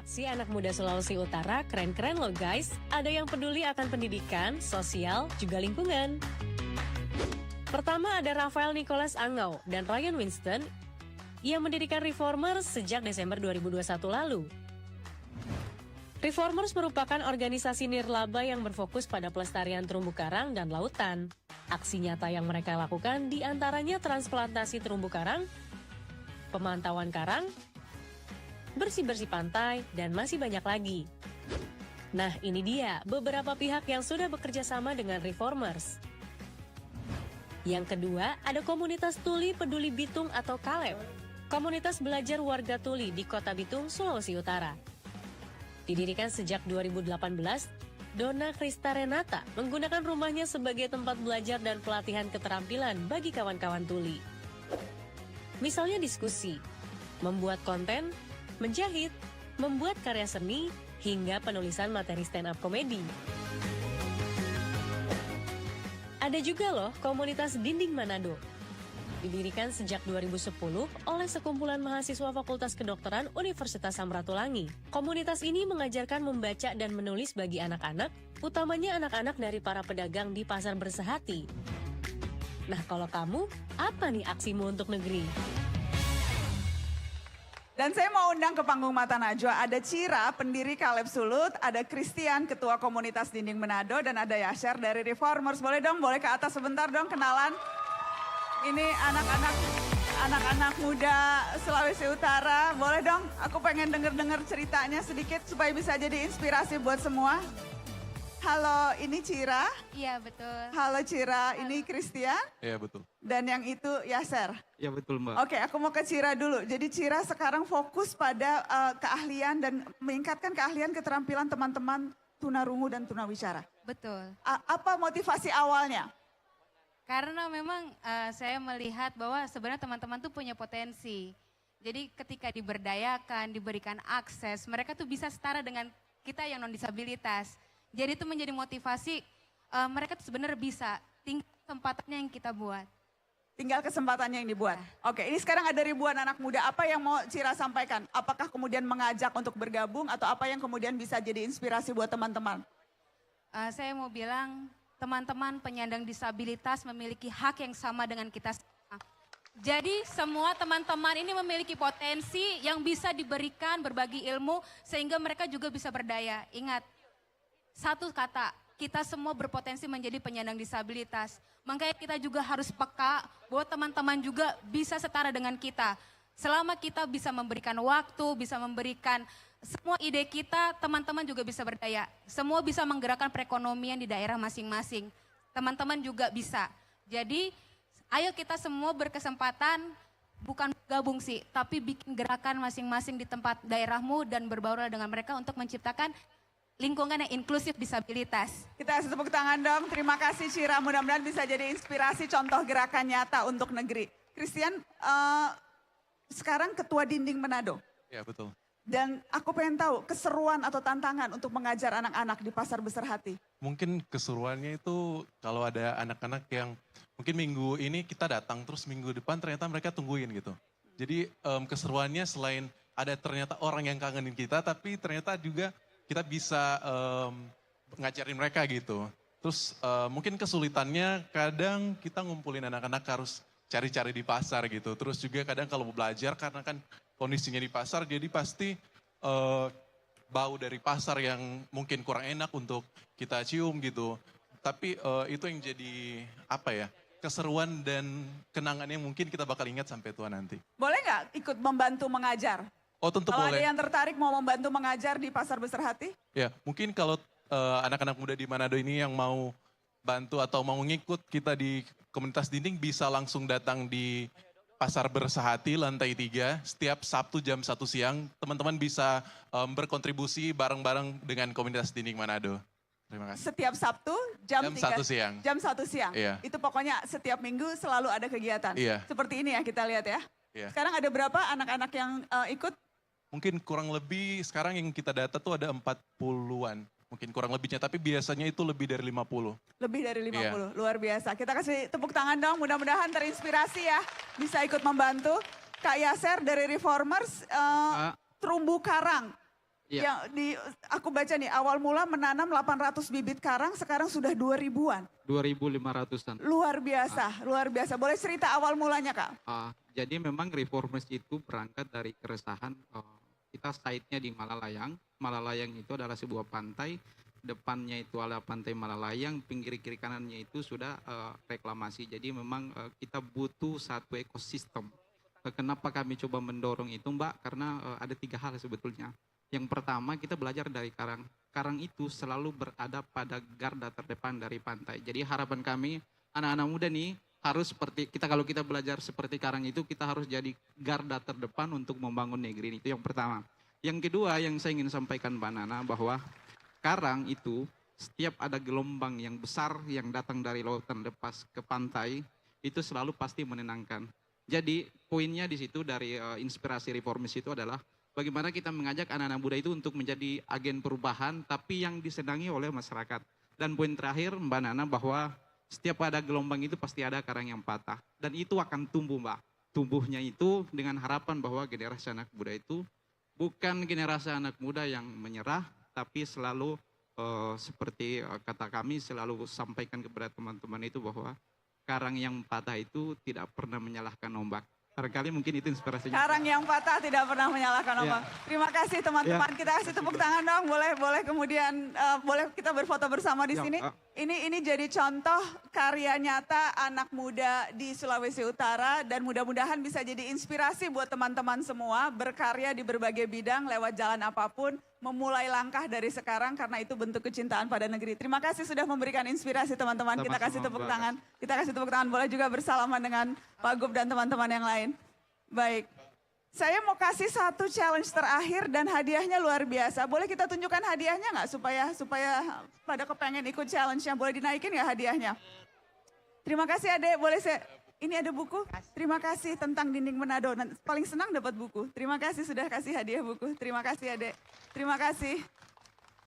Aksi anak muda Sulawesi Utara keren-keren loh guys. Ada yang peduli akan pendidikan, sosial, juga lingkungan. Pertama ada Rafael Nicholas Angau dan Ryan Winston yang mendirikan Reformers sejak Desember 2021 lalu. Reformers merupakan organisasi nirlaba yang berfokus pada pelestarian terumbu karang dan lautan. Aksi nyata yang mereka lakukan diantaranya transplantasi terumbu karang, pemantauan karang, bersih-bersih pantai, dan masih banyak lagi. Nah, ini dia beberapa pihak yang sudah bekerja sama dengan Reformers. Yang kedua, ada komunitas Tuli Peduli Bitung atau KALEB, komunitas belajar warga Tuli di Kota Bitung, Sulawesi Utara. Didirikan sejak 2018, Donna Krista Renata menggunakan rumahnya sebagai tempat belajar dan pelatihan keterampilan bagi kawan-kawan Tuli. Misalnya diskusi, membuat konten, menjahit, membuat karya seni, hingga penulisan materi stand-up komedi. Ada juga loh komunitas Dinding Manado. Didirikan sejak 2010 oleh sekumpulan mahasiswa Fakultas Kedokteran Universitas Samratulangi. Komunitas ini mengajarkan membaca dan menulis bagi anak-anak, utamanya anak-anak dari para pedagang di pasar Bersehati. Nah, kalau kamu, apa nih aksimu untuk negeri? Dan saya mau undang ke panggung Mata Najwa, ada Cira, pendiri KALEB Sulut, ada Christian, ketua komunitas Dinding Manado, dan ada Yasser dari Reformers. Boleh dong, boleh ke atas sebentar dong kenalan. Ini anak-anak muda Sulawesi Utara, boleh dong? Aku pengen denger-denger ceritanya sedikit supaya bisa jadi inspirasi buat semua. Halo, ini Cira. Iya, betul. Halo Cira, ini Christian. Iya, betul. Dan yang itu Yasser. Iya, betul, Mbak. Oke, aku mau ke Cira dulu. Jadi Cira sekarang fokus pada keahlian dan meningkatkan keahlian keterampilan teman-teman tunarungu dan tunawicara. Betul. Apa motivasi awalnya? Karena memang saya melihat bahwa sebenarnya teman-teman tuh punya potensi. Jadi ketika diberdayakan, diberikan akses, mereka tuh bisa setara dengan kita yang non-disabilitas. Jadi itu menjadi motivasi, mereka tuh sebenarnya bisa, tinggal kesempatannya yang kita buat. Tinggal kesempatannya yang dibuat. Oke, ini sekarang ada ribuan anak muda. Apa yang mau Cira sampaikan? Apakah kemudian mengajak untuk bergabung atau apa yang kemudian bisa jadi inspirasi buat teman-teman? Saya mau bilang, teman-teman penyandang disabilitas memiliki hak yang sama dengan kita semua. Jadi semua teman-teman ini memiliki potensi yang bisa diberikan berbagi ilmu sehingga mereka juga bisa berdaya. Ingat, satu kata, kita semua berpotensi menjadi penyandang disabilitas. Makanya kita juga harus peka bahwa teman-teman juga bisa setara dengan kita. Selama kita bisa memberikan waktu, bisa memberikan semua ide kita, teman-teman juga bisa berdaya. Semua bisa menggerakkan perekonomian di daerah masing-masing. Teman-teman juga bisa. Jadi, ayo kita semua berkesempatan, bukan gabung sih, tapi bikin gerakan masing-masing di tempat daerahmu dan berbaur dengan mereka untuk menciptakan lingkungan yang inklusif disabilitas. Kita kasih tepuk tangan dong. Terima kasih Cira, mudah-mudahan bisa jadi inspirasi contoh gerakan nyata untuk negeri. Christian, sekarang ketua Dinding Manado. Iya, betul. Dan aku pengen tahu keseruan atau tantangan untuk mengajar anak-anak di Pasar Beserhati. Mungkin keseruannya itu kalau ada anak-anak yang mungkin minggu ini kita datang terus minggu depan ternyata mereka tungguin gitu. Jadi keseruannya selain ada ternyata orang yang kangenin kita tapi ternyata juga kita bisa ngajarin mereka gitu. Terus mungkin kesulitannya kadang kita ngumpulin anak-anak harus cari-cari di pasar gitu. Terus juga kadang kalau mau belajar karena kan kondisinya di pasar jadi pasti bau dari pasar yang mungkin kurang enak untuk kita cium gitu. Tapi itu yang jadi apa ya, keseruan dan kenangan yang mungkin kita bakal ingat sampai tua nanti. Boleh nggak ikut membantu mengajar? Oh tentu Kalau boleh. ada yang tertarik mau membantu mengajar di Pasar Beserhati? Ya mungkin kalau anak-anak muda di Manado ini yang mau bantu atau mau ngikut kita di komunitas Dinding bisa langsung datang di Pasar Bersehati lantai 3 setiap Sabtu jam 1 siang. Teman-teman bisa berkontribusi bareng-bareng dengan komunitas Dinding Manado. Terima kasih. Setiap Sabtu jam 1 siang. Jam 1 siang. Iya. Itu pokoknya setiap minggu selalu ada kegiatan. Iya. Seperti ini ya kita lihat ya. Iya. Sekarang ada berapa anak-anak yang ikut? Mungkin kurang lebih sekarang yang kita data tuh ada 40-an. Mungkin kurang lebihnya, tapi biasanya itu lebih dari 50. Lebih dari 50, Iya. luar biasa. Kita kasih tepuk tangan dong, mudah-mudahan terinspirasi ya. Bisa ikut membantu. Kak Yasser dari Reformers, terumbu karang. Yang aku baca nih, awal mula menanam 800 bibit karang, sekarang sudah 2000-an. 2.500-an. Luar biasa, luar biasa. Boleh cerita awal mulanya, Kak? Jadi memang Reformers itu berangkat dari keresahan, kita site-nya di Malalayang. Malalayang itu adalah sebuah pantai, depannya itu adalah pantai Malalayang, pinggir kiri kanannya itu sudah reklamasi. Jadi memang kita butuh satu ekosistem. Kenapa kami coba mendorong itu, Mbak? Karena ada 3 hal sebetulnya. Yang pertama, kita belajar dari karang. Karang itu selalu berada pada garda terdepan dari pantai. Jadi harapan kami, anak-anak muda nih, harus seperti kita, kalau kita belajar seperti karang itu, kita harus jadi garda terdepan untuk membangun negeri ini. Itu yang pertama. Yang kedua yang saya ingin sampaikan Mbak Nana, bahwa karang itu setiap ada gelombang yang besar yang datang dari lautan lepas ke pantai, itu selalu pasti menenangkan. Jadi poinnya di situ dari inspirasi reformis itu adalah bagaimana kita mengajak anak-anak muda itu untuk menjadi agen perubahan, tapi yang disenangi oleh masyarakat. Dan poin terakhir Mbak Nana, bahwa setiap ada gelombang itu pasti ada karang yang patah. Dan itu akan tumbuh, Mbak. Tumbuhnya itu dengan harapan bahwa generasi anak muda itu bukan generasi anak muda yang menyerah, tapi selalu seperti kata kami selalu sampaikan kepada teman-teman itu, bahwa karang yang patah itu tidak pernah menyalahkan ombak. Barangkali mungkin itu inspirasinya. Karang yang patah tidak pernah menyalahkan ombak. Terima kasih teman-teman. Kita kasih tepuk tangan dong. Boleh kemudian boleh kita berfoto bersama di sini. Ini jadi contoh karya nyata anak muda di Sulawesi Utara, dan mudah-mudahan bisa jadi inspirasi buat teman-teman semua berkarya di berbagai bidang lewat jalan apapun, memulai langkah dari sekarang karena itu bentuk kecintaan pada negeri. Terima kasih sudah memberikan inspirasi teman-teman. Kita kasih tepuk tangan. Kita kasih tepuk tangan. Boleh juga bersalaman dengan Pak Gub dan teman-teman yang lain. Baik. Saya mau kasih satu challenge terakhir dan hadiahnya luar biasa. Boleh kita tunjukkan hadiahnya nggak supaya pada kepengen ikut challenge-nya. Boleh dinaikin nggak hadiahnya? Terima kasih Adek. Boleh saya, ini ada buku. Terima kasih tentang dinding Manado. Paling senang dapat buku. Terima kasih sudah kasih hadiah buku. Terima kasih Adek. Terima kasih.